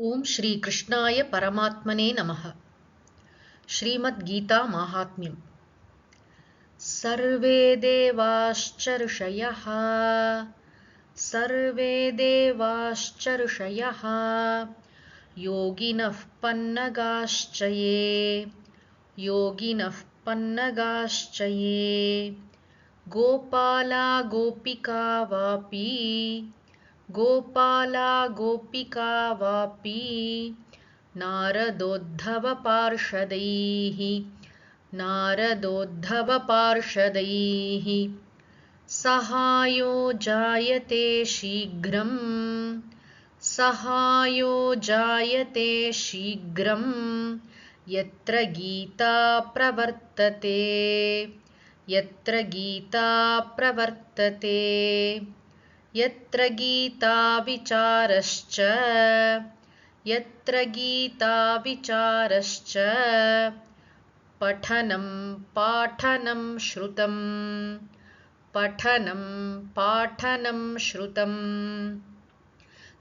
ओम श्री कृष्णाय परमात्मने नमः। श्रीमद् गीता माहात्म्यम्। सर्वे देवाश्च ऋषयः योगिनः पन्नगाश्च ये गोपाला गोपिका वापि नारदोद्धवपार्षदैः सहायो जायते शीघ्रं यत्र गीता विचारश्च पठनं पाठनं श्रुतं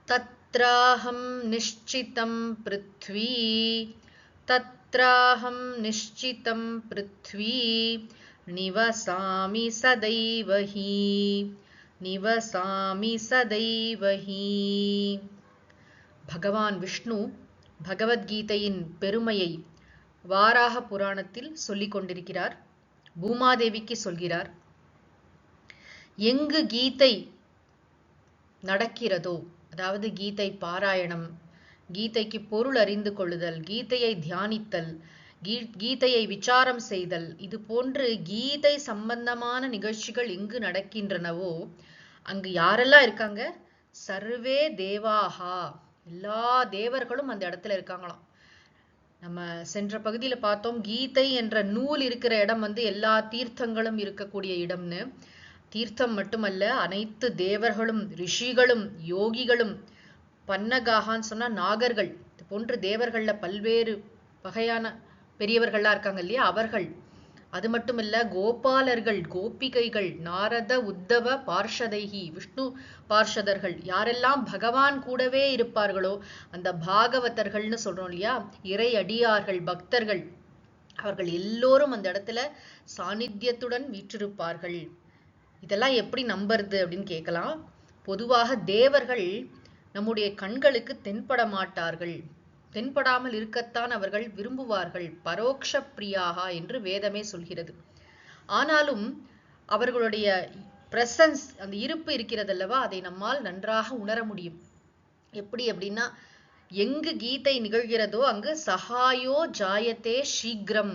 तत्राहं निश्चितं पृथ्वी निवसामि सदैव हि। பகவான் விஷ்ணு பகவத்கீதையின் பெருமையை வாராக புராணத்தில் சொல்லிக் கொண்டிருக்கிறார். பூமாதேவிக்கு சொல்கிறார், எங்கு கீதை நடக்கிறதோ, அதாவது கீதை பாராயணம், கீதைக்கு பொருள் அறிந்து கொள்ளுதல், கீதையை தியானித்தல், கீதையை விசாரம் செய்தல், இது போன்று கீதை சம்பந்தமான நிகழ்ச்சிகள் எங்கு நடக்கின்றனவோ அங்கு யாரெல்லாம் இருக்காங்க? சர்வே தேவாகா, எல்லா தேவர்களும் அந்த இடத்துல இருக்காங்களாம். நம்ம சென்ற பகுதியில பார்த்தோம், கீதை என்ற நூல் இருக்கிற இடம் எல்லா தீர்த்தங்களும் இருக்கக்கூடிய இடம்னு. தீர்த்தம் மட்டுமல்ல, அனைத்து தேவர்களும், ரிஷிகளும், யோகிகளும், பன்னகாகான்னு சொன்னா நாகர்கள், இது போன்று தேவர்கள்ல பல்வேறு வகையான பெரியவர்கள்லாம் இருக்காங்க இல்லையா, அவர்கள். அது மட்டுமில்ல, கோபாலர்கள், கோபிகைகள், நாரத உத்தவ பார்ஷதைகி, விஷ்ணு பார்ஷதர்கள், யாரெல்லாம் பகவான் கூடவே இருப்பார்களோ அந்த பாகவதர்கள்னு சொல்றோம் இல்லையா, இறை அடியார்கள், பக்தர்கள், அவர்கள் எல்லோரும் அந்த இடத்துல சாநித்தியத்துடன் வீற்றிருப்பார்கள். இதெல்லாம் எப்படி நம்புறது அப்படின்னு கேட்கலாம். பொதுவாக தேவர்கள் நம்முடைய கண்களுக்கு தென்பட மாட்டார்கள், தென்படாமல் இருக்கத்தான் அவர்கள் விரும்புவார்கள். பரோக்ஷ பிரியாகா என்று வேதமே சொல்கிறது. ஆனாலும் அவர்களுடைய பிரசன்ஸ், அந்த இருப்பு இருக்கிறது அல்லவா, அதை நம்மால் நன்றாக உணர முடியும். எப்படி அப்படின்னா, எங்கு கீதை நிகழ்கிறதோ அங்கு சகாயோ ஜாயத்தே சீக்கிரம்.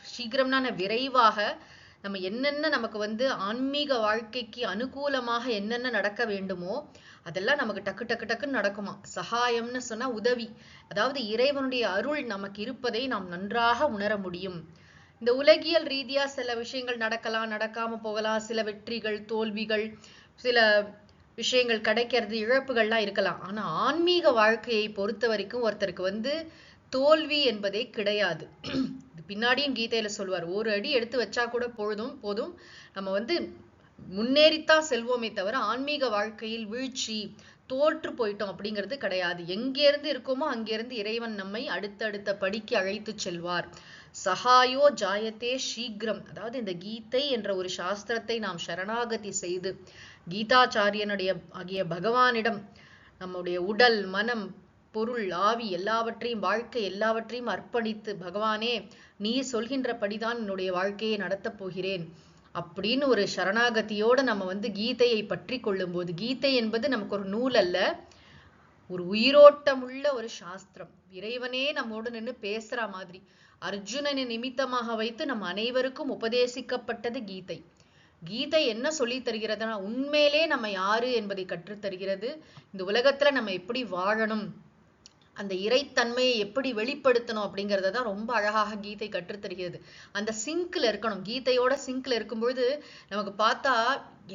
சீக்கிரம்னா விரைவாக. நம்ம என்னென்ன நமக்கு ஆன்மீக வாழ்க்கைக்கு அனுகூலமாக என்னென்ன நடக்க வேண்டுமோ அதெல்லாம் நமக்கு டக்குன்னு நடக்குமா. சகாயம்னு சொன்னா உதவி, அதாவது இறைவனுடைய அருள் நமக்கு இருப்பதை நாம் நன்றாக உணர முடியும். இந்த உலகியல் ரீதியா சில விஷயங்கள் நடக்கலாம், நடக்காம போகலாம், சில வெற்றிகள், தோல்விகள், சில விஷயங்கள் கிடைக்கிறது, இழப்புகள்லாம் இருக்கலாம். ஆனா ஆன்மீக வாழ்க்கையை பொறுத்த வரைக்கும் ஒருத்தருக்கு தோல்வி என்பதே கிடையாது. பின்னாடியும் கீதையில சொல்வார், ஒரு அடி எடுத்து வச்சா கூட போதும், நம்ம முன்னேறித்தான் செல்வோமே தவிர ஆன்மீக வாழ்க்கையில் வீழ்ச்சி, தோற்று போயிட்டோம் அப்படிங்கிறது கிடையாது. எங்கிருந்து இருக்கோமோ அங்கிருந்து இறைவன் நம்மை அடுத்தடுத்த படிக்கு அழைத்து செல்வார். சகாயோ ஜாயத்தே சீக்கிரம், அதாவது இந்த கீதை என்ற ஒரு சாஸ்திரத்தை நாம் சரணாகதி செய்து கீதாச்சாரியனுடைய ஆகிய பகவானிடம் நம்முடைய உடல், மனம், பொருள், ஆவி எல்லாவற்றையும், வாழ்க்கை எல்லாவற்றையும் அர்ப்பணித்து, பகவானே நீ சொல்கின்றபடிதான் என்னுடைய வாழ்க்கையை நடத்தப் போகிறேன் அப்படின்னு ஒரு சரணாகதியோட நம்ம கீதையை பற்றி கொள்ளும் போது, கீதை என்பது நமக்கு ஒரு நூல் அல்ல, ஒரு உயிரோட்டமுள்ள ஒரு சாஸ்திரம். இறைவனே நம்மோடு நின்று பேசுற மாதிரி, அர்ஜுனனை நிமித்தமாக வைத்து நம் அனைவருக்கும் உபதேசிக்கப்பட்டது கீதை. கீதை என்ன சொல்லி தருகிறதுனா, உண்மையிலே நம்ம யாரு என்பதை கற்றுத் தருகிறது. இந்த உலகத்துல நம்ம எப்படி வாழணும், அந்த இறைத்தன்மையை எப்படி வெளிப்படுத்தணும் அப்படிங்கிறத தான் ரொம்ப அழகாக கீதை கற்றுத்தருகிறது. அந்த சிங்க்ல இருக்கணும், கீதையோட சிங்க்ல இருக்கும்பொழுது நமக்கு பார்த்தா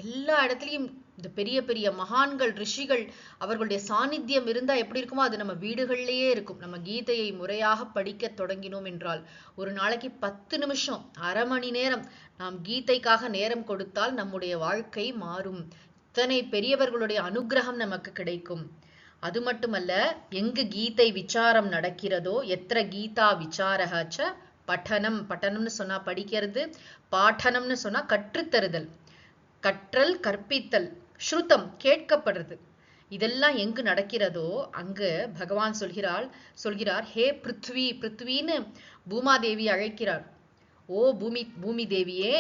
எல்லா இடத்துலையும் இந்த பெரிய பெரிய மகான்கள், ரிஷிகள், அவர்களுடைய சாநித்தியம் இருந்தா எப்படி இருக்குமோ அது நம்ம வீடுகள்லயே இருக்கும். நம்ம கீதையை முறையாக படிக்க தொடங்கினோம் என்றால் ஒரு நாளைக்கு 10 நிமிஷம், அரை மணி நேரம் நாம் கீதைக்காக நேரம் கொடுத்தால் நம்முடைய வாழ்க்கை மாறும். இத்தனை பெரியவர்களுடைய அனுகிரகம் நமக்கு கிடைக்கும். அது மட்டுமல்ல, எங்கு கீதை விசாரம் நடக்கிறதோ, எத்திர கீதா விசாரஹச்ச பட்டனம், பட்டனம்னு சொன்னா படிக்கிறது, பாட்டனம்னு சொன்னா கற்றுத்தருதல், கற்றல் கற்பித்தல், ஸ்ருதம் கேட்கப்படுறது, இதெல்லாம் எங்கு நடக்கிறதோ அங்கு பகவான் சொல்கிறார், ஹே பிருத்வி, பிருத்வின்னு பூமாதேவி அழைக்கிறார். ஓ பூமி தேவியே,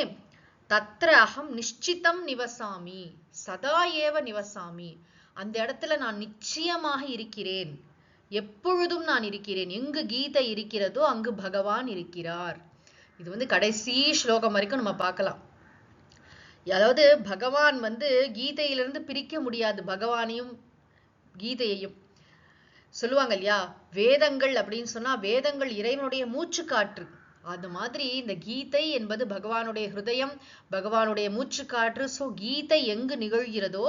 தத்ர அகம் நிச்சிதம் நிவசாமி, சதா ஏவ நிவசாமி, அந்த இடத்துல நான் நிச்சயமாக இருக்கிறேன், எப்பொழுதும் நான் இருக்கிறேன். எங்கு கீதை இருக்கிறதோ அங்கு பகவான் இருக்கிறார். இது கடைசி ஸ்லோகம் வரைக்கும் நம்ம பார்க்கலாம். அதாவது பகவான் கீதையிலிருந்து பிரிக்க முடியாது, பகவானையும் கீதையையும். சொல்லுவாங்க இல்லையா, வேதங்கள் அப்படின்னு சொன்னா வேதங்கள் இறைவனுடைய மூச்சு காற்று. அது மாதிரி இந்த கீதை என்பது பகவானுடைய ஹிருதயம், பகவானுடைய மூச்சு காற்று. சோ கீதை எங்கு நிகழ்கிறதோ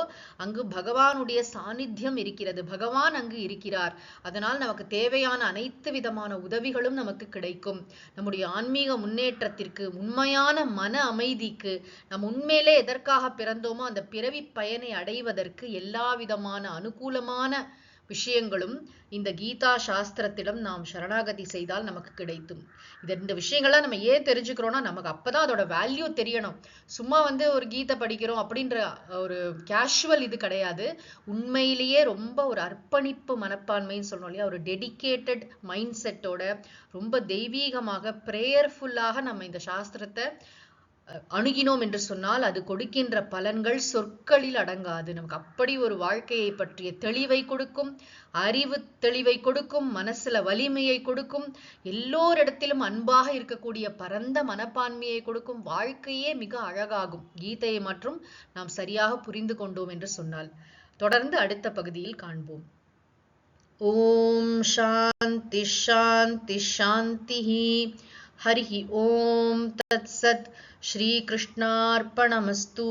அங்கு பகவானுடைய சாநித்தியம் இருக்கிறது, பகவான் அங்கு இருக்கிறார். அதனால் நமக்கு தேவையான அனைத்து விதமான உதவிகளும் நமக்கு கிடைக்கும். நம்முடைய ஆன்மீக முன்னேற்றத்திற்கு, உண்மையான மன அமைதிக்கு, நம் உண்மையிலே எதற்காக பிறந்தோமோ அந்த பிறவி பயனை அடைவதற்கு எல்லா விதமான அனுகூலமான விஷயங்களும் இந்த கீதா சாஸ்திரத்திடம் நாம் சரணாகதி செய்தால் நமக்கு கிடைக்கும். இந்த விஷயங்கள்லாம் நம்ம ஏன் தெரிஞ்சுக்கிறோம்னா, நமக்கு அப்பதான் அதோட வேல்யூ தெரியணும். சும்மா ஒரு கீதை படிக்கிறோம் அப்படின்ற ஒரு கேஷுவல் இது கிடையாது. உண்மையிலேயே ரொம்ப ஒரு அர்ப்பணிப்பு மனப்பான்மைன்னு சொல்லணும் இல்லையா, ஒரு டெடிகேட்டட் மைண்ட் செட்டோட, ரொம்ப தெய்வீகமாக பிரேயர்ஃபுல்லாக நம்ம இந்த சாஸ்திரத்தை அணுகினோம் என்று சொன்னால் அது கொடுக்கின்ற பலன்கள் சொற்களில் அடங்காது. நமக்கு அப்படி ஒரு வாழ்க்கையை பற்றிய தெளிவை கொடுக்கும், அறிவு தெளிவை கொடுக்கும், மனசுல வலிமையை கொடுக்கும், எல்லோரிடத்திலும் அன்பாக இருக்கக்கூடிய பரந்த மனப்பான்மையை கொடுக்கும். வாழ்க்கையே மிக அழகாகும் கீதையை மற்றும் நாம் சரியாக புரிந்து கொண்டோம் என்று சொன்னால். தொடர்ந்து அடுத்த பகுதியில் காண்போம். ஓம் சாந்தி சாந்தி சாந்தி. ஹரி ஓம் தத் சத். ஸ்ரீ கிருஷ்ணார்ப்பணமஸ்து.